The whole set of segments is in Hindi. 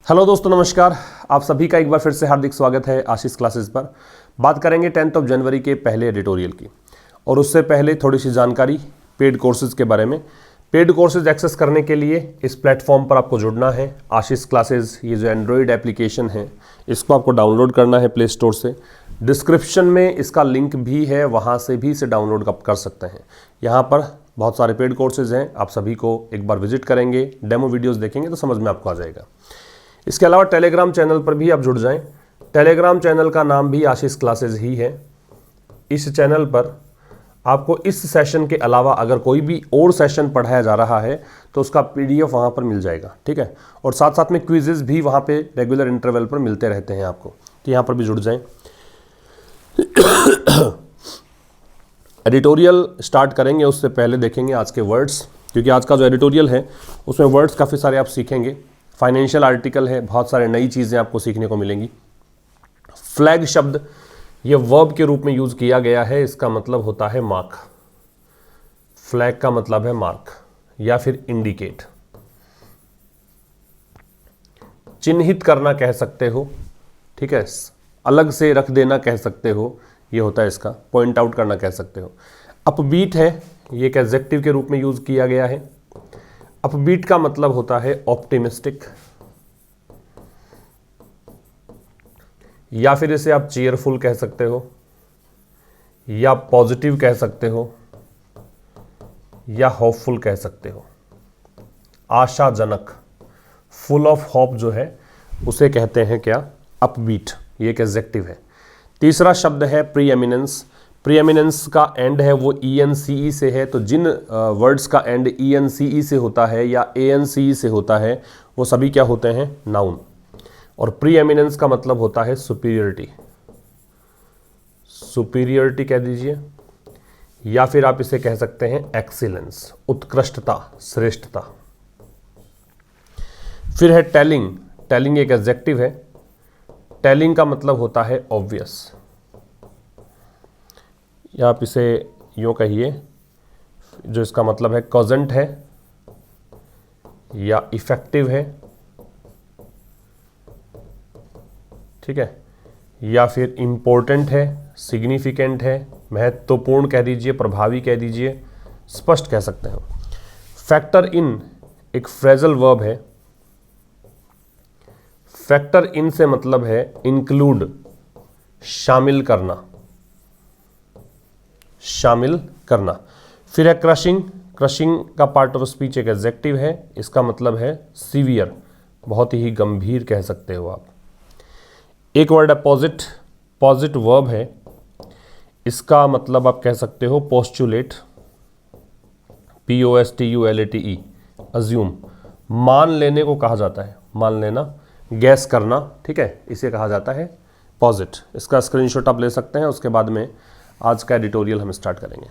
हेलो दोस्तों, नमस्कार। आप सभी का एक बार फिर से हार्दिक स्वागत है आशीष क्लासेस पर। बात करेंगे 10 जनवरी के पहले एडिटोरियल की, और उससे पहले थोड़ी सी जानकारी पेड कोर्सेज के बारे में। पेड कोर्सेज एक्सेस करने के लिए इस प्लेटफॉर्म पर आपको जुड़ना है। आशीष क्लासेस ये जो एंड्रॉयड एप्लीकेशन है, इसको आपको डाउनलोड करना है प्ले स्टोर से। डिस्क्रिप्शन में इसका लिंक भी है, वहाँ से भी इसे डाउनलोड कर सकते हैं। यहाँ पर बहुत सारे पेड कोर्सेज हैं, आप सभी को एक बार विजिट करेंगे, डेमो वीडियोस देखेंगे तो समझ में आपको आ जाएगा। इसके अलावा टेलीग्राम चैनल पर भी आप जुड़ जाएं। टेलीग्राम चैनल का नाम भी आशीष क्लासेस ही है। इस चैनल पर आपको इस सेशन के अलावा अगर कोई भी और सेशन पढ़ाया जा रहा है तो उसका PDF वहाँ पर मिल जाएगा, ठीक है। और साथ साथ में क्विजेज भी वहाँ पे रेगुलर इंटरवल पर मिलते रहते हैं आपको, तो यहाँ पर भी जुड़ जाएं। एडिटोरियल स्टार्ट करेंगे उससे पहले देखेंगे आज के वर्ड्स, क्योंकि आज का जो एडिटोरियल है उसमें वर्ड्स काफ़ी सारे आप सीखेंगे। फाइनेंशियल आर्टिकल है, बहुत सारे नई चीज़ें आपको सीखने को मिलेंगी। फ्लैग शब्द ये वर्ब के रूप में यूज़ किया गया है, इसका मतलब होता है मार्क। फ्लैग का मतलब है मार्क या फिर इंडिकेट। चिन्हित करना कह सकते हो, ठीक है, अलग से रख देना कह सकते हो, ये होता है इसका। पॉइंट आउट करना कह सकते हो। अपबीट है, ये एक एडजेक्टिव के रूप में यूज़ किया गया है। अपबीट का मतलब होता है ऑप्टिमिस्टिक, या फिर इसे आप चीयरफुल कह सकते हो, या पॉजिटिव कह सकते हो, या होपफुल कह सकते हो। आशाजनक, फुल ऑफ होप जो है उसे कहते हैं क्या? अपबीट। ये एक एडजेक्टिव है। तीसरा शब्द है प्री एमिनेंस। प्री एमिनेंस का एंड है वो ENCE से है, तो जिन वर्ड्स का एंड ENCE से होता है या ANCE से होता है वो सभी क्या होते हैं? नाउन। और प्री एमिनेंस का मतलब होता है सुपीरियरिटी। सुपीरियरिटी कह दीजिए, या फिर आप इसे कह सकते हैं एक्सीलेंस, उत्कृष्टता, श्रेष्ठता। फिर है टेलिंग। टेलिंग एक एडजेक्टिव है। टेलिंग का मतलब होता है ऑब्वियस, या आप इसे यूँ कहिए, जो इसका मतलब है कॉजेंट है, या इफेक्टिव है, ठीक है, या फिर इम्पोर्टेंट है, सिग्निफिकेंट है, महत्वपूर्ण कह दीजिए, प्रभावी कह दीजिए, स्पष्ट कह सकते हैं। फैक्टर इन एक फ्रेजल वर्ब है। फैक्टर इन से मतलब है इंक्लूड, शामिल करना, शामिल करना। फिर है क्रशिंग। क्रशिंग का पार्ट ऑफ स्पीच एक एडजेक्टिव है, इसका मतलब है सीवियर, बहुत ही गंभीर कह सकते हो आप। एक वर्ड है पॉजिट। पॉजिट वर्ब है, इसका मतलब आप कह सकते हो पोस्टुलेट, POSTULATE, अज्यूम, मान लेने को कहा जाता है, मान लेना, गैस करना, ठीक है, इसे कहा जाता है पॉजिट। इसका स्क्रीनशॉट आप ले सकते हैं। उसके बाद में आज का एडिटोरियल हम स्टार्ट करेंगे।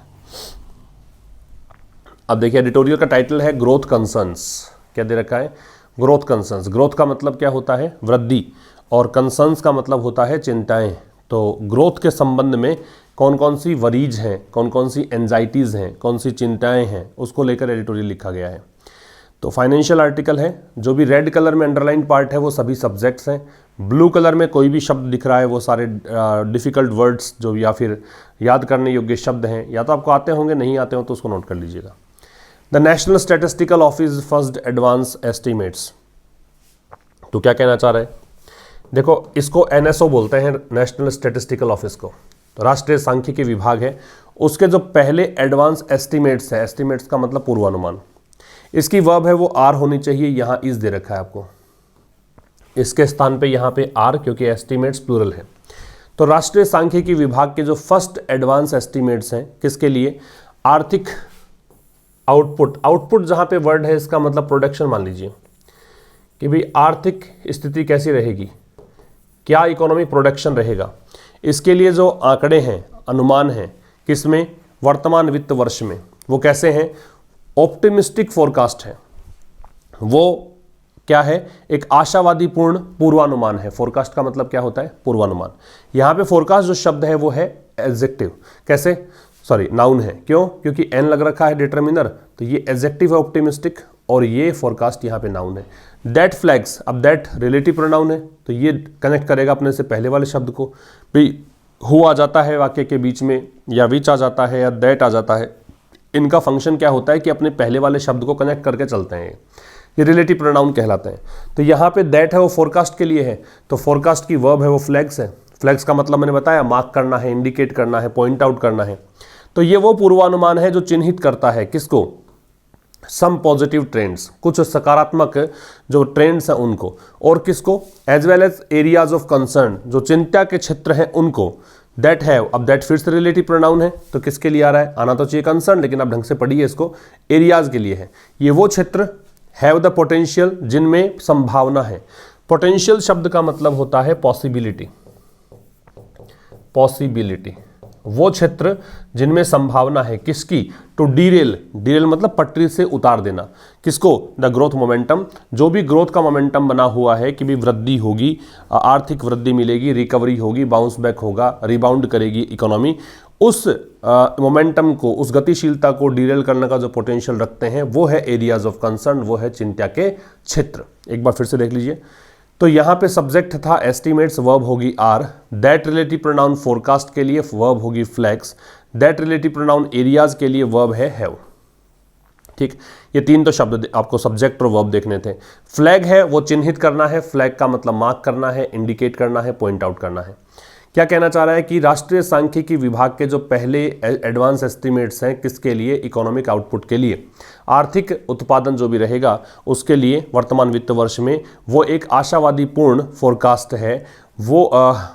अब देखिए, एडिटोरियल का टाइटल है ग्रोथ कंसर्न्स। क्या दे रखा है? Growth concerns. ग्रोथ का मतलब क्या होता है? वृद्धि, और कंसर्न्स का मतलब होता है चिंताएं। तो ग्रोथ के संबंध में कौन कौन सी वरीज हैं, कौन कौन सी एंजाइटीज हैं, कौन सी चिंताएं हैं, उसको लेकर एडिटोरियल लिखा गया है। तो फाइनेंशियल आर्टिकल है। जो भी रेड कलर में अंडरलाइन पार्ट है वो सभी सब्जेक्ट्स हैं। ब्लू कलर में कोई भी शब्द दिख रहा है वो सारे डिफ़िकल्ट वर्ड्स जो या फिर याद करने योग्य शब्द हैं, या तो आपको आते होंगे, नहीं आते हो तो उसको नोट कर लीजिएगा। The national statistical office first advance estimates. तो क्या कहना चाह रहे हैं? देखो, इसको NSO बोलते हैं, नेशनल स्टैटिस्टिकल ऑफिस को, तो राष्ट्रीय सांख्यिकी विभाग है। उसके जो पहले एडवांस एस्टीमेट्स है, एस्टीमेट्स का मतलब पूर्वानुमान, इसकी वर्ब है वो आर होनी चाहिए। यहाँ इस दे रखा है आपको, इसके स्थान पे यहाँ पे आर, क्योंकि एस्टीमेट्स प्लूरल है। तो राष्ट्रीय सांख्यिकी विभाग के जो फर्स्ट एडवांस एस्टीमेट्स हैं, किसके लिए? आर्थिक आउटपुट। आउटपुट जहाँ पे वर्ड है इसका मतलब प्रोडक्शन मान लीजिए, कि भाई आर्थिक स्थिति कैसी रहेगी, क्या इकोनॉमिक प्रोडक्शन रहेगा, इसके लिए जो आंकड़े हैं, अनुमान हैं, किसमें? वर्तमान वित्त वर्ष में। वो कैसे हैं? ऑप्टिमिस्टिक फोरकास्ट है। वो क्या है? एक आशावादी पूर्ण पूर्वानुमान है। फोरकास्ट का मतलब क्या होता है? पूर्वानुमान। यहाँ पे फोरकास्ट जो शब्द है वो है एडजेक्टिव। कैसे? नाउन है। क्यों? क्योंकि एन लग रखा है डिटरमिनर, तो ये एडजेक्टिव है ऑप्टिमिस्टिक, और ये फोरकास्ट यहाँ पे नाउन है। दैट फ्लैग्स, अब दैट रिलेटिव प्रोनाउन है तो ये कनेक्ट करेगा अपने से पहले वाले शब्द को। भाई हु आ जाता है वाक्य के बीच में, या विच आ जाता है, या दैट आ जाता है, इनका फंक्शन क्या होता है कि अपने पहले वाले शब्द को कनेक्ट करके चलते हैं, ये रिलेटिव प्रोनाउन कहलाते हैं। तो यहाँ पे दैट है वो फोरकास्ट के लिए है, तो फोरकास्ट की वर्ब है वो फ्लैग्स है। फ्लैग्स का मतलब मैंने बताया मार्क करना है, इंडिकेट करना है, पॉइंट आउट करना है। तो ये वो पूर्वानुमान है जो चिन्हित करता है किसको, सम पॉजिटिव ट्रेंड्स, कुछ सकारात्मक जो ट्रेंड्स हैं उनको, और किसको, as well as areas of concern, जो चिंता के क्षेत्र हैं उनको। दैट है, अब दैट फिर से रिलेटिव प्रोनाउन है तो किसके लिए आ रहा है, आना तो चाहिए कंसर्न, लेकिन आप ढंग से पढ़िए इसको, एरियाज के लिए है। ये वो क्षेत्र हैव द पोटेंशियल, जिनमें संभावना है। पोटेंशियल शब्द का मतलब होता है पॉसिबिलिटी, पॉसिबिलिटी, वो क्षेत्र जिनमें संभावना है किसकी, टू डीरेल, डीरेल मतलब पटरी से उतार देना, किसको, द ग्रोथ मोमेंटम, जो भी ग्रोथ का मोमेंटम बना हुआ है कि भी वृद्धि होगी, आर्थिक वृद्धि मिलेगी, रिकवरी होगी, बाउंस बैक होगा, रिबाउंड करेगी इकोनॉमी, उस मोमेंटम को, उस गतिशीलता को डीरेल करने का जो पोटेंशियल रखते हैं वो है एरियाज ऑफ कंसर्न, वो है चिंता के क्षेत्र। एक बार फिर से देख लीजिए, तो यहाँ पे सब्जेक्ट था एस्टिमेट्स, वर्ब होगी are, that relative pronoun forecast के लिए वर्ब होगी flags, that relative pronoun areas के लिए वर्ब है हैव। ठीक, ये तीन तो शब्द आपको सब्जेक्ट और वर्ब देखने थे। फ्लैग है वो चिन्हित करना है, फ्लैग का मतलब मार्क करना है, इंडिकेट करना है, पॉइंट आउट करना है। क्या कहना चाह रहा है कि राष्ट्रीय सांख्यिकी विभाग के जो पहले एडवांस एस्टिमेट्स हैं किसके लिए, इकोनॉमिक आउटपुट के लिए, आर्थिक उत्पादन जो भी रहेगा उसके लिए वर्तमान वित्त वर्ष में, वो एक आशावादी पूर्ण फोरकास्ट है। वो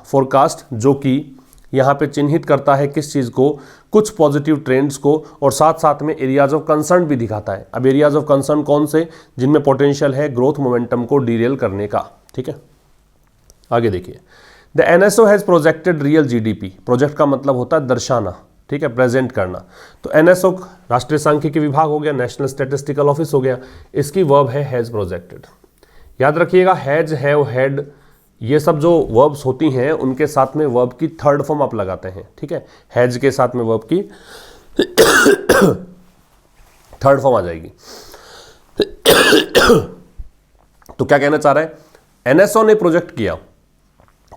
फोरकास्ट जो कि यहाँ पे चिन्हित करता है किस चीज़ को, कुछ पॉजिटिव ट्रेंड्स को, और साथ साथ में एरियाज ऑफ कंसर्न भी दिखाता है। अब एरियाज ऑफ कंसर्न कौन से, जिनमें पोटेंशियल है ग्रोथ मोमेंटम को डीरेल करने का। ठीक है, आगे देखिए, the NSO has projected real GDP, project का मतलब होता है दर्शाना, ठीक है, प्रेजेंट करना। तो एनएसओ राष्ट्रीय सांख्यिकी विभाग हो गया, नेशनल स्टैटिस्टिकल ऑफिस हो गया, इसकी वर्ब है हैज़ प्रोजेक्टेड। याद रखिएगा हैज, हैव, हैड, ये सब जो वर्ब्स होती हैं उनके साथ में वर्ब की थर्ड फॉर्म आप लगाते हैं। ठीक है, हैज के साथ में वर्ब की थर्ड फॉर्म आ जाएगी। तो क्या कहना चाह रहा है, एनएसओ ने प्रोजेक्ट किया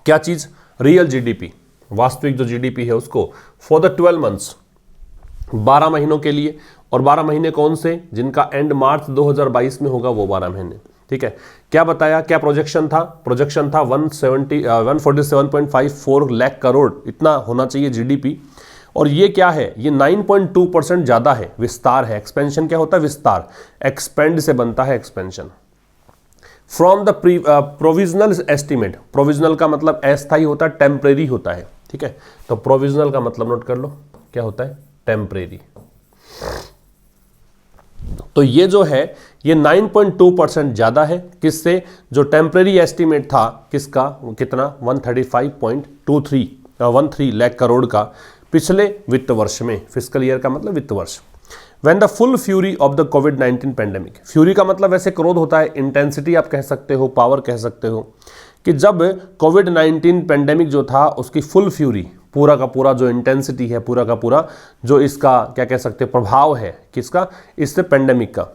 क्या चीज, रियल जीडीपी, वास्तविक जो जीडीपी है उसको, फॉर द 12 मंथ्स, 12 महीनों के लिए। और 12 महीने कौन से, जिनका एंड मार्च 2022 में होगा, वो 12 महीने। ठीक है, क्या बताया, क्या प्रोजेक्शन था, प्रोजेक्शन था 147.54 लाख करोड़, इतना होना चाहिए जीडीपी। और ये क्या है, ये 9.2% ज्यादा है, विस्तार है। एक्सपेंशन क्या होता है, विस्तार, एक्सपेंड से बनता है expansion. From the provisional estimate, provisional का मतलब अस्थायी होता है, टेम्परेरी होता है। ठीक है, तो प्रोविजनल का मतलब नोट कर लो, क्या होता है, टेम्परेरी। तो ये जो है ये 9.2% ज्यादा है किससे, जो टेम्परेरी एस्टिमेट था किसका, कितना, 135.13 लाख करोड़ का पिछले वित्त वर्ष में, फिस्कल ईयर का मतलब वित्त वर्ष। When the full fury of the COVID-19 pandemic, fury का मतलब वैसे क्रोध होता है, इंटेंसिटी आप कह सकते हो, पावर कह सकते हो, कि जब कोविड-19 पैंडेमिक जो था उसकी फुल फ्यूरी, पूरा का पूरा जो इंटेंसिटी है, पूरा का पूरा जो इसका क्या कह सकते हैं प्रभाव है, किसका, इससे पैंडेमिक का,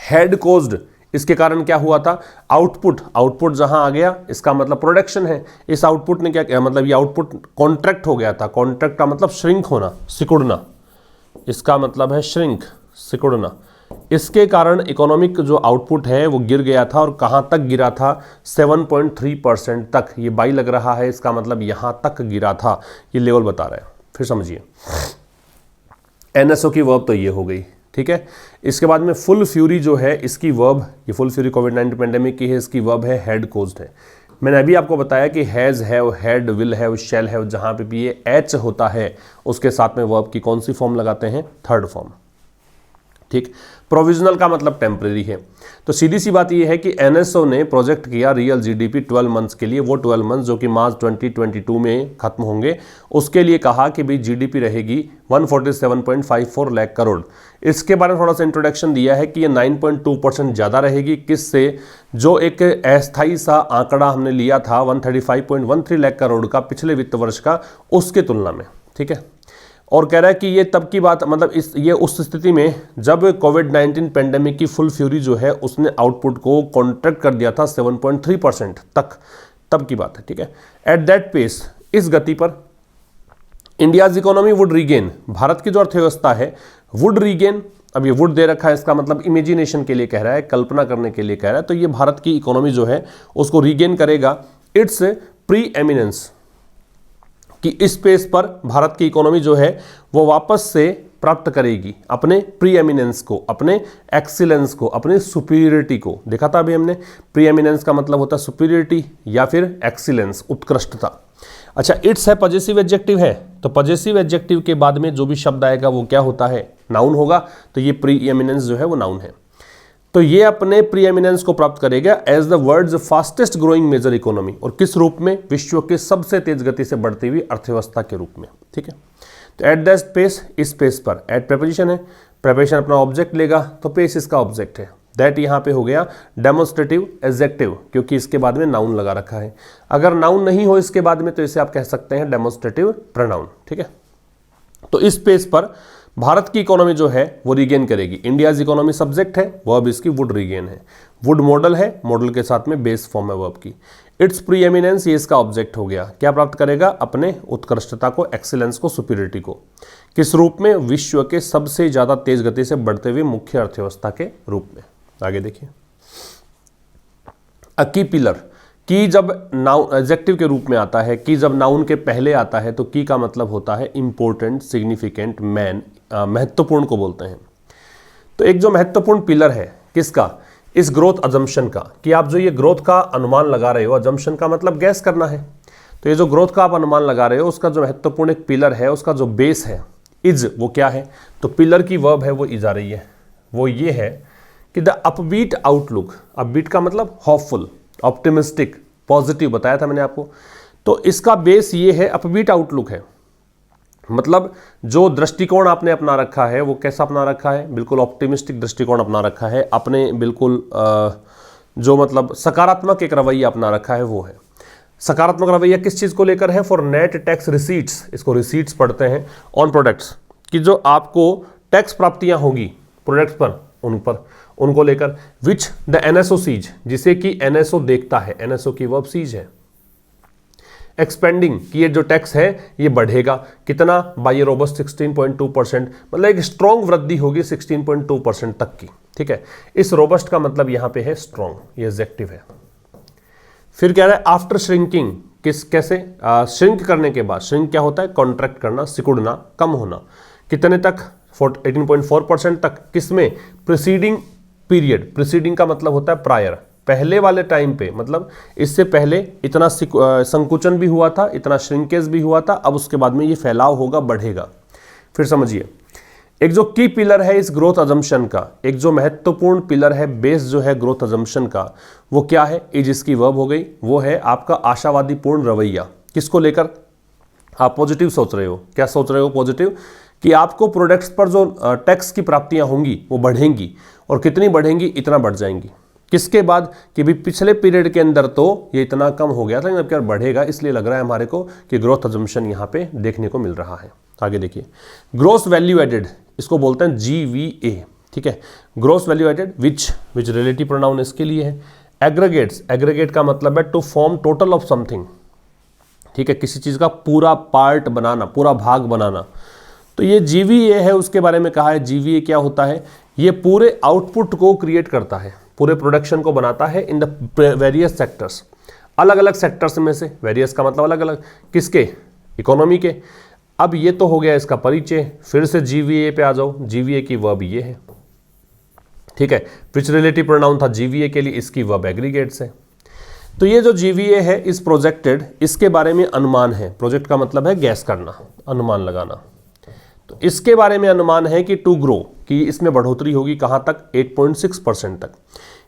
हेड कोज्ड, इसके कारण क्या हुआ था, आउटपुट, आउटपुट जहां आ गया इसका मतलब प्रोडक्शन है, इस आउटपुट ने क्या मतलब ये आउटपुट कॉन्ट्रैक्ट हो गया था, कॉन्ट्रैक्ट का मतलब श्रिंक होना, सिकुड़ना, इसका मतलब है श्रिंक, सिकुड़ना। इसके कारण इकोनॉमिक जो आउटपुट है वो गिर गया था, और कहां तक गिरा था, 7.3% तक। ये बाई लग रहा है, इसका मतलब यहां तक गिरा था, ये लेवल बता रहा है। फिर समझिए, एनएसओ की वर्ब तो ये हो गई। ठीक है, इसके बाद में फुल फ्यूरी जो है इसकी वर्ब, ये फुल फ्यूरी कोविड-19 पैंडेमिक की है, इसकी वर्ब है हेड कोज्ड है। मैंने अभी आपको बताया कि has, have, had, will have, shall have, जहां पे भी ये एच होता है उसके साथ में वर्ब की कौन सी फॉर्म लगाते हैं, थर्ड फॉर्म। ठीक, प्रोविजनल का मतलब टेम्परेरी है। तो सीधी सी बात यह है कि एनएसओ ने प्रोजेक्ट किया रियल जीडीपी 12 मंथ्स के लिए, वो 12 मंथ्स जो कि मार्च 2022 में खत्म होंगे, उसके लिए कहा कि भाई जीडीपी रहेगी 147.54 लाख करोड़। इसके बारे में थोड़ा सा इंट्रोडक्शन दिया है कि ये 9.2% ज़्यादा रहेगी, किससे, जो एक अस्थायी सा आंकड़ा हमने लिया था 135.13 लाख करोड़ का पिछले वित्त वर्ष का, उसके तुलना में। ठीक है, और कह रहा है कि ये तब की बात, मतलब ये उस स्थिति में जब कोविड-19 पेंडेमिक की फुल फ्यूरी जो है उसने आउटपुट को कॉन्ट्रैक्ट कर दिया था 7.3% तक, तब की बात है। ठीक है, एट दैट पेस, इस गति पर India's economy would regain, Bharat की जो अर्थव्यवस्था है वुड रीगेन, अब ये वुड दे रखा है, इसका मतलब इमेजिनेशन के लिए कह रहा है, कल्पना करने के लिए कह रहा है, तो ये भारत की इकोनॉमी जो है उसको रीगेन करेगा इट्स प्री एमिनेंस, कि इस स्पेस पर भारत की इकोनॉमी जो है वो वापस से प्राप्त करेगी अपने प्री एमिनेंस को, अपने एक्सीलेंस को, अपने सुपीरियरिटी को। देखा था अभी हमने, प्री एमिनेंस का मतलब होता है सुपीरियरिटी या फिर एक्सीलेंस, उत्कृष्टता। अच्छा, इट्स है पजेसिव एडजेक्टिव है, तो पजेसिव एडजेक्टिव के बाद में जो भी शब्द आएगा वो क्या होता है, नाउन होगा, तो ये प्री एमिनेंस जो है वो नाउन है। तो ये अपने प्री एमिनेंस को प्राप्त करेगा as the world's fastest growing major economy, और किस रूप में, विश्व के सबसे तेज गति से बढ़ती हुई अर्थव्यवस्था के रूप में। ठीक है, तो एट द स्पेस, इस स्पेस पर, एट प्रेपोजिशन है, प्रेपोजिशन अपना ऑब्जेक्ट लेगा, तो पेस इसका ऑब्जेक्ट है, दैट यहाँ पे हो गया डेमोन्स्ट्रेटिव एडजेक्टिव, क्योंकि इसके बाद में नाउन लगा रखा है। अगर नाउन नहीं हो इसके बाद में तो इसे आप कह सकते हैं डेमोन्स्ट्रेटिव प्रोनाउन। ठीक है, तो इस पेस पर भारत की इकोनॉमी जो है वो रीगेन करेगी। इंडियाज इकोनॉमी सब्जेक्ट है, वर्ब इसकी वुड रीगेन है, वुड मॉडल है, मॉडल के साथ में बेस फॉर्म है वर्ब की। इट्स प्री एमिनेंस, ये इसका ऑब्जेक्ट हो गया, क्या प्राप्त करेगा, अपने उत्कृष्टता को, एक्सीलेंस को, सुपीरियरिटी को, किस रूप में, विश्व के सबसे ज्यादा तेज गति से बढ़ते हुए मुख्य अर्थव्यवस्था के रूप में। आगे देखिए, अ की पिलर, की जब नाउन एडजेक्टिव के रूप में आता है, की जब नाउन के पहले आता है तो की का मतलब होता है इंपॉर्टेंट, सिग्निफिकेंट, मैन, महत्वपूर्ण को बोलते हैं। तो एक जो महत्वपूर्ण पिलर है किसका, इस ग्रोथ अजम्पशन का, कि आप जो ये ग्रोथ का अनुमान लगा रहे हो, अजम्पशन का मतलब गैस करना है, तो ये जो ग्रोथ का आप अनुमान लगा रहे हो उसका जो महत्वपूर्ण एक पिलर है, उसका जो बेस है, इज, वो क्या है, तो पिलर की वर्ब है वो इज आ रही है, वो ये है कि द अपबीट आउटलुक, अपबीट का मतलब होपफुल, ऑप्टिमिस्टिक, पॉजिटिव बताया था मैंने आपको, तो इसका बेस ये है, अपबीट आउटलुक है, मतलब जो दृष्टिकोण आपने अपना रखा है वो कैसा अपना रखा है, बिल्कुल ऑप्टिमिस्टिक दृष्टिकोण अपना रखा है आपने, बिल्कुल जो मतलब सकारात्मक एक रवैया अपना रखा है वो है। सकारात्मक रवैया किस चीज़ को लेकर है, फॉर नेट टैक्स रिसीट्स, इसको रिसीट्स पढ़ते हैं, ऑन प्रोडक्ट्स, कि जो आपको टैक्स प्राप्तियां होगी प्रोडक्ट्स पर, उन पर, उनको लेकर, विच द एनएसओ सीज, जिसे कि एनएसओ देखता है, एनएसओ की वर्ब सीज है। एक्सपेंडिंग, कि ये जो टैक्स है ये बढ़ेगा, कितना, बाय रोबस्ट 16.2%, मतलब एक स्ट्रॉन्ग वृद्धि होगी 16.2% तक की। ठीक है, इस रोबस्ट का मतलब यहां पे है स्ट्रॉन्ग, ये एडजेक्टिव है। फिर कह रहा है आफ्टर श्रिंकिंग, कैसे, श्रिंक करने के बाद, श्रिंक क्या होता है, कॉन्ट्रैक्ट करना, सिकुड़ना, कम होना, कितने तक, 18.4% तक, किसमें, प्रीसीडिंग पीरियड, प्रीसीडिंग का मतलब होता है प्रायर, पहले वाले टाइम पे, मतलब इससे पहले इतना संकुचन भी हुआ था, इतना श्रिंकेज भी हुआ था, अब उसके बाद में ये फैलाव होगा, बढ़ेगा। फिर समझिए, एक जो की पिलर है इस ग्रोथ अजम्पशन का, एक जो महत्वपूर्ण पिलर है, बेस जो है ग्रोथ अजम्पशन का, वो क्या है, इज इसकी वर्ब हो गई, वो है आपका आशावादी पूर्ण रवैया, किसको लेकर, आप पॉजिटिव सोच रहे हो, क्या सोच रहे हो, पॉजिटिव, कि आपको प्रोडक्ट्स पर जो टैक्स की प्राप्तियां होंगी वो बढ़ेंगी, और कितनी बढ़ेंगी, इतना बढ़ जाएंगी, किसके बाद, कि भी पिछले पीरियड के अंदर तो ये इतना कम हो गया था, अब क्या बढ़ेगा, इसलिए लग रहा है हमारे को कि ग्रोथ अजम्पशन यहाँ पे देखने को मिल रहा है। आगे देखिए, ग्रोस वैल्यू एडेड, इसको बोलते हैं GVA। ठीक है, gross value added, which relative pronoun इसके लिए है। एग्रीगेट्स, एग्रीगेट का मतलब है to form total of something, ठीक है, किसी चीज़ का पूरा पार्ट बनाना, पूरा भाग बनाना, तो ये GVA है, उसके बारे में कहा है। GVA क्या होता है, ये पूरे आउटपुट को क्रिएट करता है, पूरे प्रोडक्शन को बनाता है इन द वेरियस सेक्टर्स, अलग अलग सेक्टर्स में से, वेरियस का मतलब अलग अलग, किसके, इकोनॉमी के। अब ये तो हो गया इसका परिचय, फिर से GVA पे आ जाओ, GVA की वर्ब ये है। ठीक है, विच रिलेटिव प्रोनाउन था GVA के लिए, इसकी वर्ब एग्रीगेट्स है। तो ये जो GVA है इस प्रोजेक्टेड, इसके बारे में अनुमान है, प्रोजेक्ट का मतलब है गैस करना, अनुमान लगाना, तो इसके बारे में अनुमान है कि टू ग्रो, कि इसमें बढ़ोतरी होगी कहाँ तक, 8.6% तक,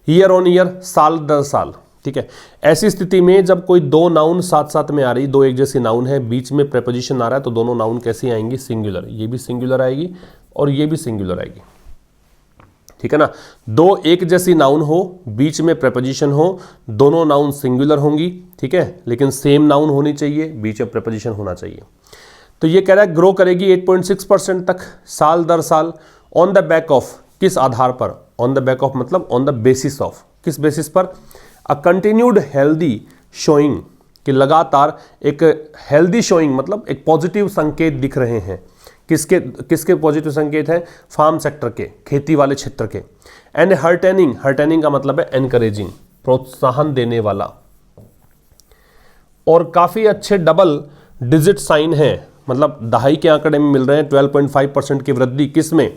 ईयर ऑन ईयर, साल दर साल। ठीक है, ऐसी स्थिति में जब कोई दो नाउन साथ साथ में आ रही, दो एक जैसी नाउन है, बीच में प्रेपोजिशन आ रहा है, तो दोनों नाउन कैसी आएंगी, सिंगुलर, ये भी सिंगुलर आएगी और ये भी सिंगुलर आएगी। ठीक है ना, दो एक जैसी नाउन हो, बीच में प्रेपोजिशन हो, दोनों नाउन सिंगुलर होंगी। ठीक है, लेकिन सेम नाउन होनी चाहिए, बीच में प्रेपोजिशन होना चाहिए। तो ये कह रहा है ग्रो करेगी 8.6% तक साल दर साल, ऑन द बैक ऑफ, किस आधार पर, ऑन द बैक ऑफ मतलब ऑन द बेसिस ऑफ, किस बेसिस पर, अ कंटिन्यूड हेल्दी शोइंग, कि लगातार एक हेल्दी शोइंग मतलब एक पॉजिटिव संकेत दिख रहे हैं, किसके किसके पॉजिटिव संकेत हैं, फार्म सेक्टर के, खेती वाले क्षेत्र के, एंड हर्टेनिंग, हर्टेनिंग का मतलब है एनकरेजिंग, प्रोत्साहन देने वाला, और काफ़ी अच्छे डबल डिजिट साइन है, मतलब दहाई के आंकड़े में मिल रहे हैं 12.5% की वृद्धि, किसमें,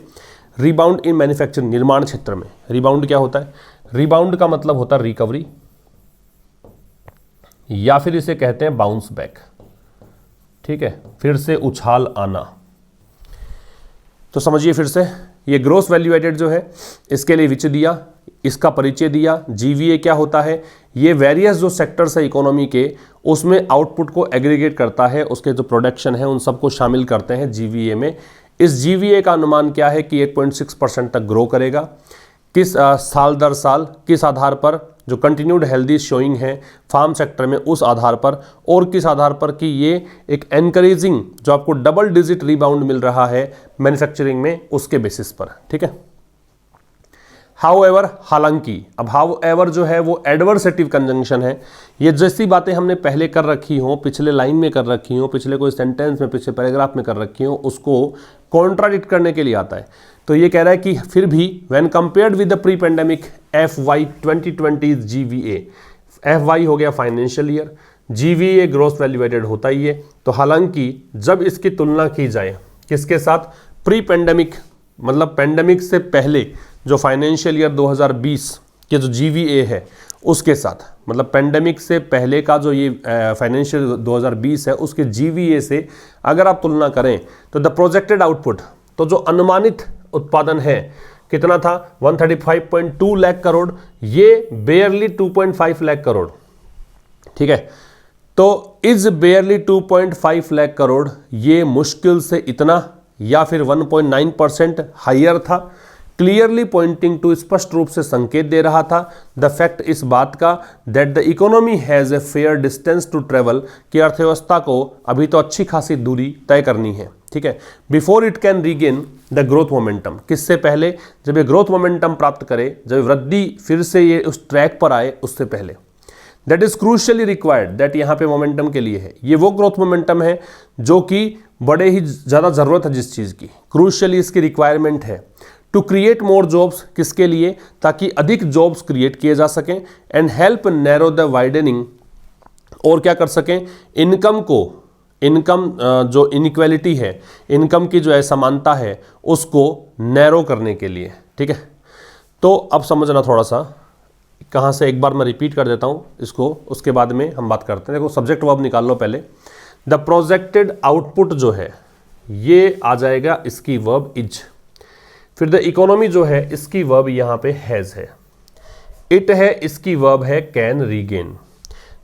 रिबाउंड इन मैन्युफैक्चरिंग, निर्माण क्षेत्र में। रिबाउंड क्या होता है, रिबाउंड का मतलब होता है रिकवरी, या फिर इसे कहते हैं बाउंस बैक, ठीक है, फिर से उछाल आना। तो समझिए फिर से, ये ग्रोस वैल्यू एडेड जो है इसके लिए विच दिया, इसका परिचय दिया। जीवीए क्या होता है, ये वेरियस जो सेक्टर्स है इकोनॉमी के उसमें आउटपुट को एग्रीगेट करता है, उसके जो प्रोडक्शन है उन सबको शामिल करते हैं जीवीए में। इस जीवीए का अनुमान क्या है कि 8.6% तक ग्रो करेगा, किस साल दर साल, किस आधार पर, जो कंटिन्यूड हेल्दी शोइंग है फार्म सेक्टर में उस आधार पर, और किस आधार पर कि ये एक एनकरेजिंग जो आपको डबल डिजिट रिबाउंड मिल रहा है मैन्युफैक्चरिंग में उसके बेसिस पर, ठीक है। हाउएवर, हालांकि, अब हाउएवर जो है वो एडवर्सेटिव कंजंक्शन है, ये जैसी बातें हमने पहले कर रखी हों, पिछले लाइन में कर रखी हों, पिछले कोई सेंटेंस में, पिछले पैराग्राफ में कर रखी हों, उसको कॉन्ट्राडिक्ट करने के लिए आता है। तो ये कह रहा है कि फिर भी when compared with the pre pandemic FY 2020 GVA, FY हो गया financial year, GVA gross value added होता ही है। तो हालांकि जब इसकी तुलना की जाए किसके साथ, प्री पेंडेमिक मतलब पेंडेमिक से पहले जो फाइनेंशियल ईयर 2020 के जो GVA है उसके साथ, मतलब पेंडेमिक से पहले का जो ये फाइनेंशियल 2020 है उसके GVA से अगर आप तुलना करें तो द प्रोजेक्टेड आउटपुट, तो जो अनुमानित उत्पादन है कितना था 135.2 लाख करोड़, ये बेयरली 2.5 लाख करोड़, ठीक है। तो इज बेयरली 2.5 लाख करोड़ ये मुश्किल से इतना या फिर 1.9% हायर था, क्लियरली पॉइंटिंग टू, स्पष्ट रूप से संकेत दे रहा था द फैक्ट, इस बात का, that the economy has a fair distance to travel, कि अर्थव्यवस्था को अभी तो अच्छी खासी दूरी तय करनी है, ठीक है, before it can regain the growth momentum, किससे पहले, जब ये ग्रोथ मोमेंटम प्राप्त करे, जब वृद्धि फिर से ये उस ट्रैक पर आए उससे पहले। That is crucially required, that यहाँ पे मोमेंटम के लिए है, ये वो ग्रोथ मोमेंटम है जो कि बड़े ही ज़्यादा ज़रूरत है जिस चीज़ की, क्रूशियली इसकी रिक्वायरमेंट है, टू क्रिएट मोर जॉब्स, किसके लिए, ताकि अधिक जॉब्स क्रिएट किए जा सकें, and help narrow the widening, और क्या कर सकें, इनकम को, इनकम जो इनइक्वालिटी है, इनकम की जो असमानता है उसको नैरो करने के लिए, ठीक है। तो अब समझना थोड़ा सा, कहाँ से, एक बार मैं रिपीट कर देता हूँ इसको, उसके बाद में हम बात करते हैं। देखो सब्जेक्ट वर्ब निकाल लो पहले, द प्रोजेक्टेड आउटपुट जो है ये आ जाएगा इसकी वर्ब इज, फिर द इकोनॉमी जो है इसकी वर्ब यहाँ पे हैज़ है, इट है इसकी वर्ब है can regain,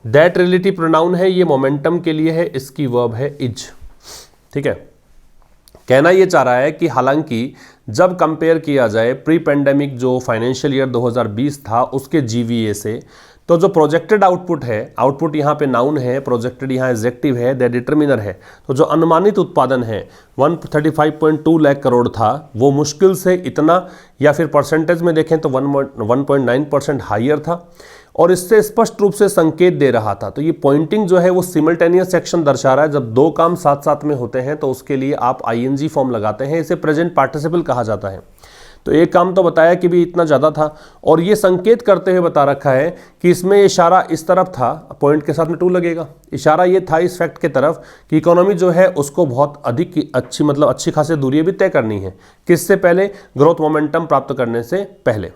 that relative pronoun है ये मोमेंटम के लिए है, इसकी वर्ब है इज, ठीक है। कहना ये चाह रहा है कि हालांकि जब कंपेयर किया जाए प्री पेंडेमिक जो फाइनेंशियल ईयर 2020 था उसके GVA से, तो जो प्रोजेक्टेड आउटपुट है, आउटपुट यहाँ पे नाउन है, प्रोजेक्टेड यहाँ एडजेक्टिव है, दैट डिटरमिनर है, तो जो अनुमानित उत्पादन है 135.2 लाख करोड़ था वो मुश्किल से इतना, या फिर परसेंटेज में देखें तो 1.9% हायर था, और इससे स्पष्ट रूप से संकेत दे रहा था। तो ये पॉइंटिंग जो है वो सिमल्टेनियस एक्शन दर्शा रहा है, जब दो काम साथ साथ में होते हैं तो उसके लिए आप ING फॉर्म लगाते हैं, इसे प्रेजेंट पार्टिसिपल कहा जाता है। तो एक काम तो बताया कि भी इतना ज़्यादा था, और ये संकेत करते हुए बता रखा है कि इसमें इशारा इस तरफ था, पॉइंट के साथ में 2 लगेगा, इशारा ये था इस फैक्ट के तरफ कि इकोनॉमी जो है उसको बहुत अधिक अच्छी, मतलब अच्छी खासी दूरी भी तय करनी है, किससे पहले, ग्रोथ मोमेंटम प्राप्त करने से पहले।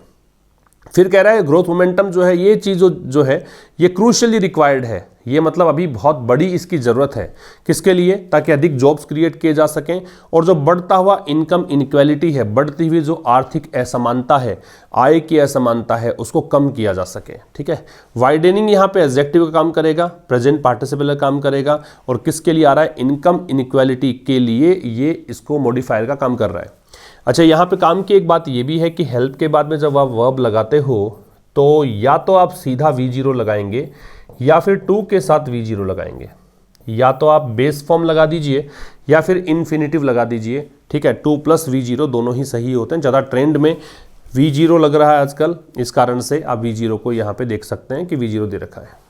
फिर कह रहा है ग्रोथ मोमेंटम जो है ये चीज़ जो है ये क्रूशियली रिक्वायर्ड है, ये मतलब अभी बहुत बड़ी इसकी ज़रूरत है, किसके लिए, ताकि अधिक जॉब्स क्रिएट किए जा सकें, और जो बढ़ता हुआ इनकम इनइक्वालिटी है, बढ़ती हुई जो आर्थिक असमानता है, आय की असमानता है, उसको कम किया जा सके, ठीक है। वाइडनिंग यहाँ पे एडजेक्टिव का काम करेगा, प्रेजेंट पार्टिसिपल का काम करेगा, और किसके लिए आ रहा है, इनकम इनइक्वालिटी के लिए ये इसको मॉडिफायर का काम कर रहा है। अच्छा, यहाँ पे काम की एक बात ये भी है कि हेल्प के बाद में जब आप वर्ब लगाते हो तो या तो आप सीधा V0 लगाएंगे या फिर टू के साथ V0 लगाएंगे, या तो आप बेस फॉर्म लगा दीजिए या फिर इन्फिनिटिव लगा दीजिए, ठीक है। 2 + V0 दोनों ही सही होते हैं। ज़्यादा ट्रेंड में V0 लग रहा है आजकल, इस कारण से आप V0 को यहाँ पे देख सकते हैं कि V0 दे रखा है।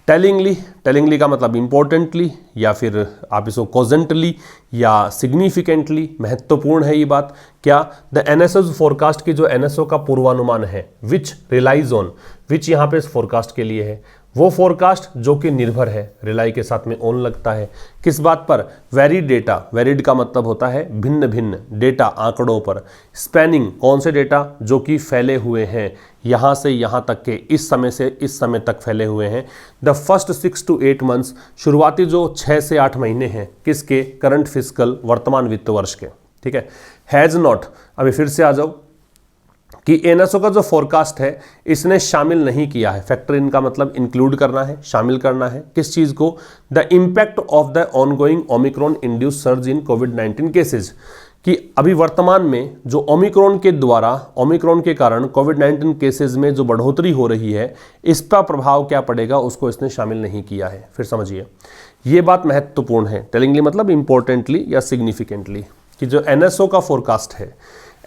टेलिंगली का मतलब इंपॉर्टेंटली, या फिर आप इसको कॉजेंटली या सिग्निफिकेंटली, महत्वपूर्ण है ये बात। क्या? द एनएसओ फोरकास्ट की जो एनएसओ का पूर्वानुमान है, विच रिलाइज ऑन, विच यहाँ पे इस फोरकास्ट के लिए है, वो फोरकास्ट जो कि निर्भर है, रिलाई के साथ में ऑन लगता है, किस बात पर? Varied data. वेरिड का मतलब होता है भिन्न भिन्न, डेटा आंकड़ों पर। स्पैनिंग, कौन से डेटा? जो कि फैले हुए हैं, यहाँ से यहाँ तक के, इस समय से इस समय तक फैले हुए हैं। द फर्स्ट 6 to 8 मंथ्स, शुरुआती जो 6 से 8 महीने हैं, किसके? करंट फिस्कल, वर्तमान वित्त वर्ष के, ठीक है। हैज़ नॉट, अभी फिर से आ जाओ कि एनएसओ का जो फोरकास्ट है इसने शामिल नहीं किया है। फैक्टर इन का मतलब इंक्लूड करना है, शामिल करना है। किस चीज़ को? The impact of the ongoing Omicron induce surge in covid cases, कि अभी वर्तमान में जो ओमिक्रॉन के द्वारा, ओमिक्रॉन के कारण कोविड-19 केसेज में जो बढ़ोतरी हो रही है, इसका प्रभाव क्या पड़ेगा, उसको इसने शामिल नहीं किया है। फिर समझिए, ये बात महत्वपूर्ण है। टेलिंगली मतलब इंपॉर्टेंटली या सिग्निफिकेंटली, कि जो एनएसओ का फोरकास्ट है,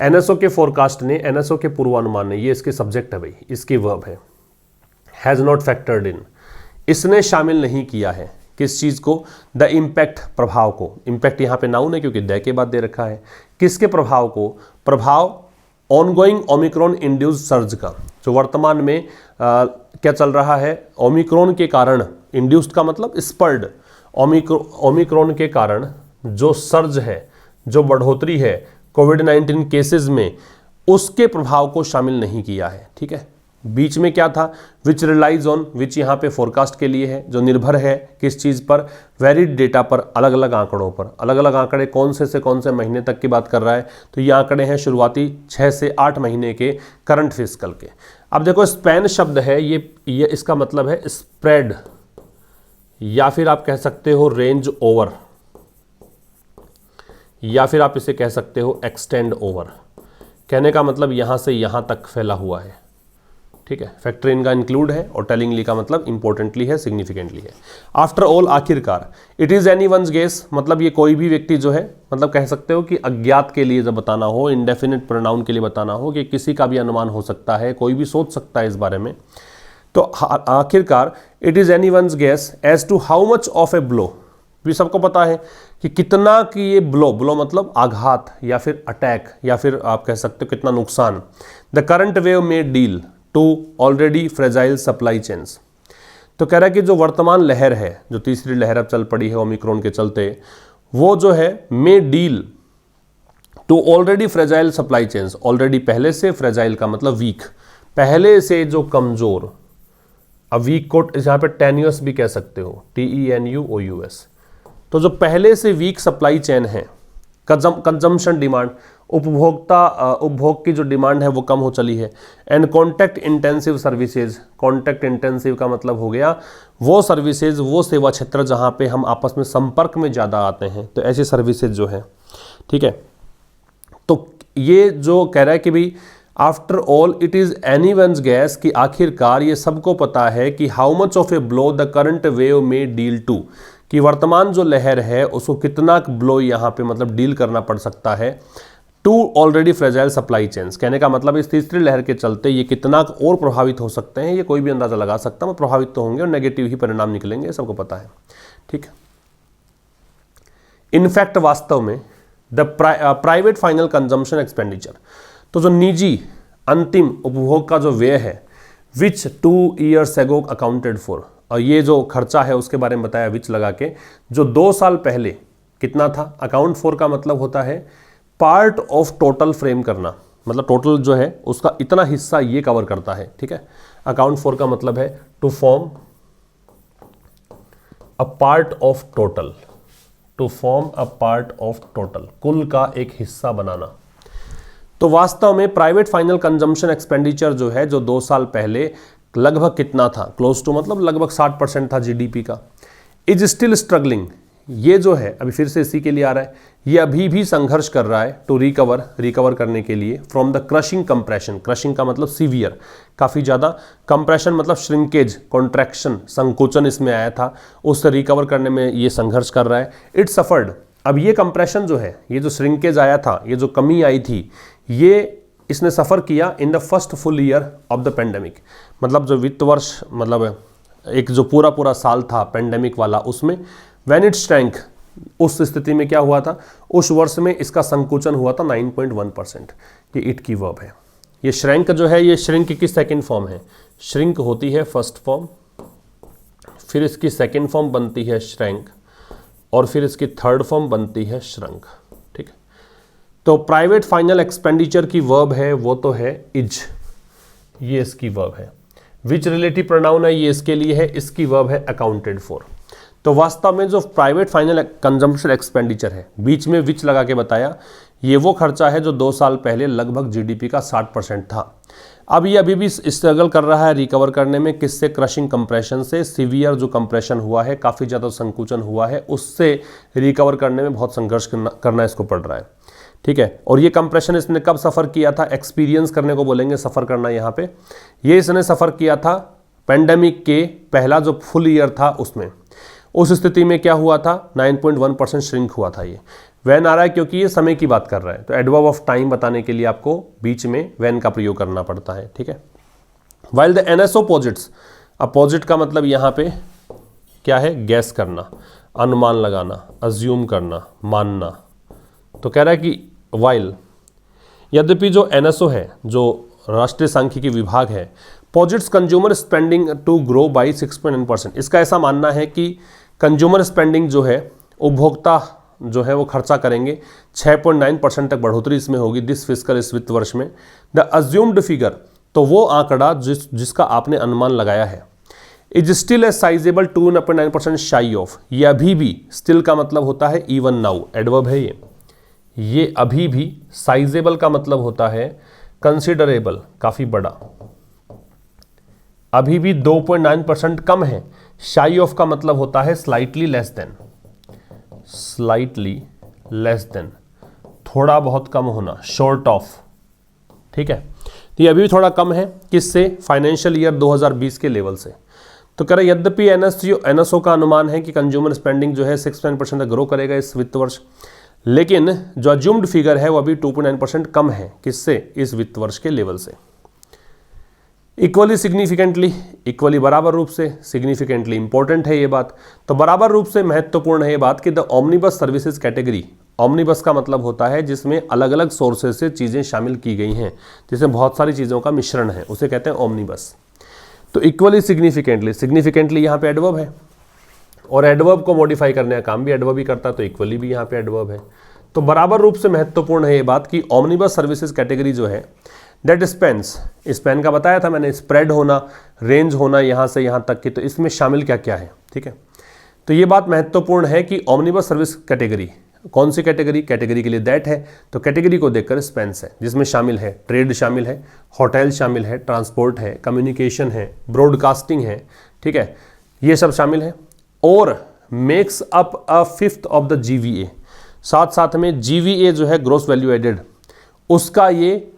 एनएसओ के फोरकास्ट ने, एनएसओ के पूर्वानुमान ने, ये इसके सब्जेक्ट है भाई, इसकी वर्ब है, हैज़ नॉट फैक्टर्ड इन, इसने शामिल नहीं किया है। किस चीज़ को? द इम्पैक्ट, प्रभाव को। इम्पैक्ट यहाँ पे नाउन है क्योंकि द के बाद दे रखा है। किसके प्रभाव को? प्रभाव ऑनगोइंग ओमिक्रॉन इंड्यूस सर्ज का, जो वर्तमान में क्या चल रहा है, ओमिक्रॉन के कारण, इंड्यूस्ड का मतलब स्पर्ड, ओमिक्रॉन के कारण जो सर्ज है, जो बढ़ोतरी है कोविड-19 केसेस में, उसके प्रभाव को शामिल नहीं किया है, ठीक है। बीच में क्या था? विच रिलाइज ऑन, विच यहाँ पे फोरकास्ट के लिए है, जो निर्भर है किस चीज़ पर? वेरिड डेटा पर, अलग अलग आंकड़ों पर। अलग अलग आंकड़े कौन से कौन से महीने तक की बात कर रहा है? तो ये आंकड़े हैं शुरुआती 6 से 8 महीने के करंट फिस्कल के। अब देखो, स्पैन शब्द है, ये इसका मतलब है स्प्रेड, या फिर आप कह सकते हो रेंज ओवर, या फिर आप इसे कह सकते हो एक्सटेंड ओवर। कहने का मतलब यहाँ से यहाँ तक फैला हुआ है, ठीक है। फैक्टर इन का इंक्लूड है, और टेलिंगली का मतलब इंपॉर्टेंटली है, सिग्निफिकेंटली है। आफ्टर ऑल, आखिरकार। It is anyone's guess, मतलब ये कोई भी व्यक्ति जो है, मतलब कह सकते हो कि अज्ञात के लिए जब बताना हो, इंडेफिनिट प्रोनाउन के लिए बताना हो, कि किसी का भी अनुमान हो सकता है, कोई भी सोच सकता है इस बारे में। तो आखिरकार, it is anyone's guess as to how much of a blow, भी सबको पता है कि कितना की ये ब्लो मतलब आघात या फिर अटैक, या फिर आप कह सकते हो कितना नुकसान, द करंट वेव में deal to already fragile supply chains. तो कह रहा है कि जो वर्तमान लहर है, जो तीसरी लहर अब चल पड़ी है ओमिक्रॉन के चलते, वो जो है may deal to already fragile supply chains, already पहले से, फ्रेजाइल का मतलब वीक, पहले से जो कमजोर। अब वीक को यहाँ पे टेन्यूअस भी कह सकते हो, TENUOUS। तो जो पहले से वीक सप्लाई चेन है, कंजम्पशन डिमांड, उपभोग की जो डिमांड है वो कम हो चली है। And contact intensive services, contact intensive का मतलब हो गया वो सर्विसेज, वो सेवा क्षेत्र जहाँ पे हम आपस में संपर्क में ज़्यादा आते हैं, तो ऐसी सर्विसेज जो है, ठीक है। तो ये जो कह रहा है कि भाई after all it is anyone's guess, कि आखिरकार ये सबको पता है कि how much of a blow the current wave में डील टू, कि वर्तमान जो लहर है उसको कितना ब्लो यहाँ पे मतलब डील करना पड़ सकता है, to already fragile supply chains. कहने का मतलब इस तीसरी लहर के चलते ये कितना और प्रभावित हो सकते हैं, ये कोई भी अंदाजा लगा सकता है, प्रभावित तो होंगे और नेगेटिव ही परिणाम निकलेंगे, सबको पता है, ठीक है। इनफैक्ट वास्तव में the private final consumption expenditure, तो जो निजी अंतिम उपभोग का जो व्यय है, विच 2 years ago अकाउंटेड फॉर, और ये जो खर्चा है उसके बारे में बताया विच लगा के, जो 2 साल पहले कितना था। अकाउंट फॉर का मतलब होता है पार्ट ऑफ टोटल फ्रेम करना, मतलब टोटल जो है उसका इतना हिस्सा ये कवर करता है, ठीक है। अकाउंट फॉर का मतलब है to form a part of total, to form a part of total, कुल का एक हिस्सा बनाना। तो वास्तव में प्राइवेट फाइनल कंजम्पशन एक्सपेंडिचर जो है, जो 2 साल पहले लगभग कितना था, क्लोज टू मतलब लगभग 60% था GDP का। इज स्टिल स्ट्रगलिंग, ये जो है अभी फिर से इसी के लिए आ रहा है, ये अभी भी संघर्ष कर रहा है टू रिकवर करने के लिए from the crushing compression. Crushing का मतलब सीवियर, काफ़ी ज़्यादा, कंप्रेशन मतलब श्रिंकेज, कॉन्ट्रैक्शन, संकोचन इसमें आया था, उससे रिकवर करने में ये संघर्ष कर रहा है। इट सफर्ड, अब ये कंप्रेशन जो है, ये जो श्रिंकेज आया था, ये जो कमी आई थी, ये इसने सफ़र किया in the first full year of the pandemic. मतलब जो वित्त वर्ष, मतलब एक जो पूरा साल था पेंडेमिक वाला, उसमें व्हेन इट श्रैंक, उस स्थिति में क्या हुआ था, उस वर्ष में इसका संकुचन हुआ था 9.1%। ये इट की वर्ब है। ये श्रैंक जो है, ये श्रिंक की सेकंड फॉर्म है। श्रिंक होती है फर्स्ट फॉर्म, फिर इसकी सेकंड फॉर्म बनती है श्रैंक, और फिर इसकी थर्ड फॉर्म बनती है श्रंक। ठीक है, तो प्राइवेट फाइनल एक्सपेंडिचर की वर्ब है वो तो है इज, ये इसकी वर्ब है। विच रिलेटिव प्रोनाउन है, ये इसके लिए है, इसकी वर्ब है अकाउंटेड फॉर। तो वास्तव में जो प्राइवेट फाइनल कंजम्पशन एक्सपेंडिचर है, बीच में विच लगा के बताया, ये वो खर्चा है जो 2 साल पहले लगभग जीडीपी का 60% था। अब ये अभी भी स्ट्रगल कर रहा है रिकवर करने में, किससे, क्रशिंग कंप्रेशन से। सीवियर जो कंप्रेशन हुआ है, काफ़ी ज़्यादा संकुचन हुआ है, उससे रिकवर करने में बहुत संघर्ष करना इसको पड़ रहा है। ठीक है, और ये कंप्रेशन इसने कब सफ़र किया था, एक्सपीरियंस करने को बोलेंगे, सफ़र करना यहाँ पे। ये इसने सफ़र किया था पेंडेमिक के पहला जो फुल ईयर था उसमें। उस स्थिति में क्या हुआ था, 9.1% श्रिंक हुआ था। ये वैन आ रहा है क्योंकि ये समय की बात कर रहा है, तो एडवर्ब ऑफ टाइम बताने के लिए आपको बीच में वैन का प्रयोग करना पड़ता है। ठीक है, वाइल द एनएसओ पॉजिट्स, अपोजिट का मतलब यहाँ पे क्या है, गैस करना, अनुमान लगाना, अज्यूम करना, मानना। तो कह रहा है कि वाइल, यद्यपि जो एनएसओ है, जो राष्ट्रीय सांख्यिकी विभाग है, posits consumer spending to grow by 6.9%। इसका ऐसा मानना है कि कंज्यूमर स्पेंडिंग जो है, उपभोक्ता जो है वो खर्चा करेंगे, 6.9% तक बढ़ोतरी इसमें होगी दिस फिस्कल, इस वित्त वर्ष में। द अज्यूम्ड फिगर, तो वो आंकड़ा जिसका आपने अनुमान लगाया है, इज स्टिल ए साइजेबल 2.9% शाई ऑफ। ये अभी भी, स्टिल का मतलब होता है इवन नाउ, एडवर्ब है ये अभी भी, साइजेबल का मतलब होता है कंसिडरेबल, काफ़ी बड़ा, अभी भी 2.9% कम है। शाई ऑफ का मतलब होता है slightly less than, slightly less than, थोड़ा बहुत कम होना, शॉर्ट ऑफ। ठीक है, तो ये अभी भी थोड़ा कम है, किससे, फाइनेंशियल ईयर 2020 के लेवल से। तो कह रहे यद्यपि एनएसओ का अनुमान है कि कंज्यूमर स्पेंडिंग जो है 6.9% तक ग्रो करेगा इस वित्त वर्ष, लेकिन जो अज्यूम्ड फिगर है वो अभी 2.9% कम है, किससे, इस वित्त वर्ष के लेवल से। इक्वली सिग्निफिकेंटली, इक्वली बराबर रूप से, सिग्निफिकेंटली इंपॉर्टेंट है ये बात, तो बराबर रूप से महत्वपूर्ण है ये बात कि the omnibus services category, omnibus का मतलब होता है जिसमें अलग अलग सोर्सेज से चीज़ें शामिल की गई हैं, जिसमें बहुत सारी चीज़ों का मिश्रण है, उसे कहते हैं ओमनीबस। तो इक्वली सिग्निफिकेंटली, सिग्निफिकेंटली यहाँ पे एडवर्ब है, और एडवर्ब को मॉडिफाई करने का काम भी एडवर्ब ही करता है, तो इक्वली भी यहाँ पे एडवर्ब है। तो बराबर रूप से महत्वपूर्ण है ये बात कि ओमनीबस सर्विसेज कैटेगरी जो है, दैट स्पेन्स, स्पेन का बताया था मैंने, स्प्रेड होना, रेंज होना यहाँ से यहाँ तक की, तो इसमें शामिल क्या क्या है। ठीक है, तो ये बात महत्वपूर्ण है कि ओमनीबस सर्विस कैटेगरी, कौन सी कैटेगरी, कैटेगरी के लिए दैट है, तो कैटेगरी को देखकर स्पेन्स है, जिसमें शामिल है ट्रेड, शामिल है होटल, शामिल है ट्रांसपोर्ट है, कम्युनिकेशन है, ब्रॉडकास्टिंग है। ठीक है, ये सब शामिल है, और makes up a fifth of the GVA, साथ साथ में जीवीए जो है ग्रॉस वैल्यू एडेड, उसका ये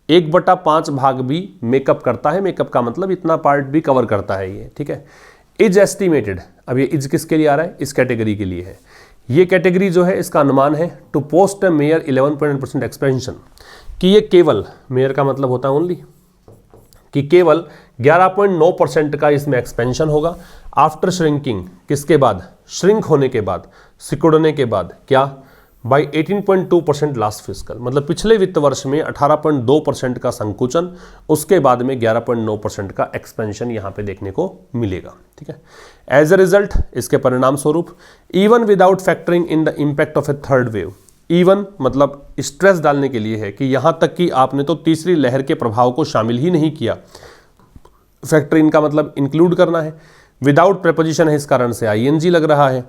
1/5 भाग भी मेकअप करता है। मेकअप का मतलब इतना पार्ट भी कवर करता है ये। ठीक है, इज एस्टिमेटेड, अब ये इज किसके लिए आ रहा है, इस कैटेगरी के लिए है। ये कैटेगरी जो है इसका अनुमान है to post a mere 11.9% expansion, कि ये केवल, मेयर का मतलब होता है ओनली, कि केवल 11.9% का इसमें एक्सपेंशन होगा आफ्टर श्रिंकिंग, किसके बाद, श्रिंक होने के बाद, सिकुड़ने के बाद, क्या, बाई 18.2% लास्ट फिस्कल, मतलब पिछले वित्त वर्ष में 18.2% का संकुचन, उसके बाद में 11.9% का एक्सपेंशन यहाँ पे देखने को मिलेगा। ठीक है, एज अ रिजल्ट, इसके परिणाम स्वरूप, even without factoring in the impact of A third wave, even मतलब स्ट्रेस डालने के लिए है कि यहाँ तक कि आपने तो तीसरी लहर के प्रभाव को शामिल ही नहीं किया, फैक्टर इन का मतलब इंक्लूड करना है, विदाउट प्रेपोजिशन है इस कारण से आईएनजी लग रहा है,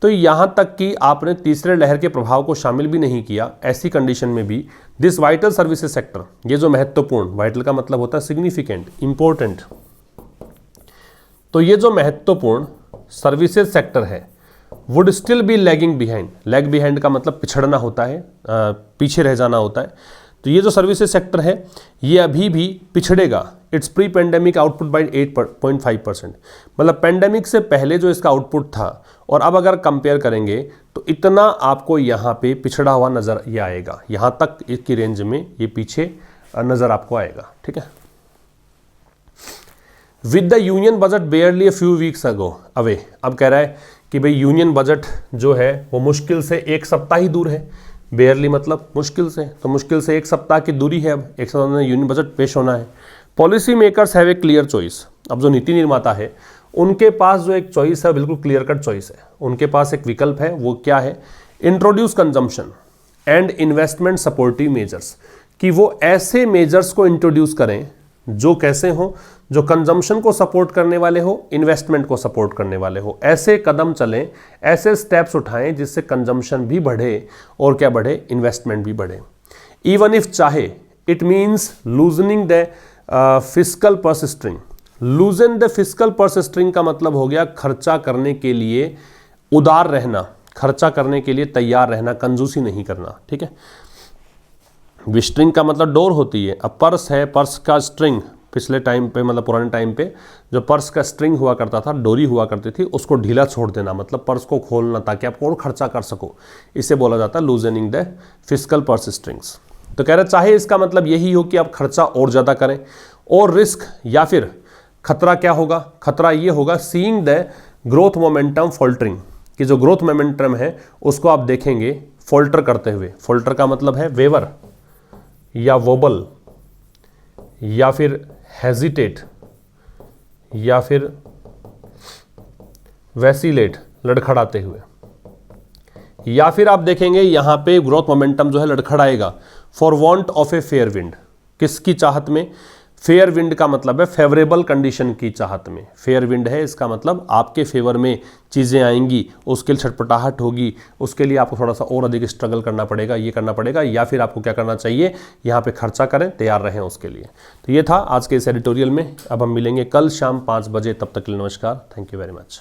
तो यहाँ तक कि आपने तीसरे लहर के प्रभाव को शामिल भी नहीं किया, ऐसी कंडीशन में भी दिस वाइटल सर्विसेज सेक्टर, ये जो महत्वपूर्ण, वाइटल का मतलब होता है सिग्निफिकेंट, इंपॉर्टेंट, तो ये जो महत्वपूर्ण सर्विसेज सेक्टर है would still be lagging behind. Lag behind का मतलब पिछड़ना होता है, पीछे रह जाना होता है। तो ये जो सर्विसेज सेक्टर है ये अभी भी पिछड़ेगा it's pre pandemic output by 8.5%। मतलब पेंडेमिक से पहले जो इसका आउटपुट था और अब अगर कंपेयर करेंगे तो इतना आपको यहाँ पे पिछड़ा हुआ नज़र ये आएगा, यहाँ तक इसकी रेंज में ये पीछे नज़र आपको आएगा। ठीक है। With the union budget बेयरली a few weeks ago away. अब कह रहा है कि भाई यूनियन बजट जो है वो मुश्किल से एक सप्ताह ही दूर है। बेयरली मतलब मुश्किल से, तो मुश्किल से एक सप्ताह की दूरी है। अब एक सप्ताह में यूनियन बजट पेश होना है। Policy makers have a clear choice. अब जो नीति निर्माता है उनके पास जो एक चॉइस है, बिल्कुल क्लियर कट चॉइस है। उनके पास एक विकल्प है, वो क्या है? Introduce consumption and investment supportive measures, कि वो ऐसे मेजर्स को इंट्रोड्यूस करें जो कैसे हो, जो कंजम्पशन को सपोर्ट करने वाले हो, इन्वेस्टमेंट को सपोर्ट करने वाले हो। ऐसे कदम चलें, ऐसे स्टेप्स उठाएं जिससे कंजम्पशन भी बढ़े और क्या बढ़े, इन्वेस्टमेंट भी बढ़े। इवन इफ चाहे, it means loosening the fiscal purse string. लूजन the fiscal purse string का मतलब हो गया खर्चा करने के लिए उदार रहना, खर्चा करने के लिए तैयार रहना, कंजूसी नहीं करना। ठीक है। स्ट्रिंग का मतलब डोर होती है। अब पर्स है, पर्स का स्ट्रिंग पिछले टाइम पे मतलब पुराने टाइम पे जो पर्स का स्ट्रिंग हुआ करता था, डोरी हुआ करती थी, उसको ढीला छोड़ देना, मतलब पर्स को खोलना ताकि आप और खर्चा कर सको, इसे बोला जाता है loosening the fiscal purse strings. तो कह रहे चाहे इसका मतलब यही हो कि आप खर्चा और ज़्यादा करें, और रिस्क या फिर खतरा क्या होगा? खतरा ये होगा seeing the growth momentum faltering, कि जो ग्रोथ मोमेंटम है उसको आप देखेंगे फॉल्टर करते हुए। फॉल्टर का मतलब है वेवर या वोबल या फिर हेजिटेट या फिर वैसिलेट, लड़खड़ाते हुए, या फिर आप देखेंगे यहां पे ग्रोथ मोमेंटम जो है लड़खड़ाएगा for want of a fair wind. किसकी चाहत में? फेयर विंड का मतलब है फेवरेबल कंडीशन की चाहत में। फेयर विंड है, इसका मतलब आपके फेवर में चीज़ें आएंगी, उसके लिए छटपटाहट होगी, उसके लिए आपको थोड़ा सा और अधिक स्ट्रगल करना पड़ेगा, ये करना पड़ेगा, या फिर आपको क्या करना चाहिए, यहाँ पे खर्चा करें, तैयार रहें उसके लिए। तो ये था आज के इस एडिटोरियल में। अब हम मिलेंगे कल शाम 5 बजे, तब तक के लिए नमस्कार, थैंक यू वेरी मच।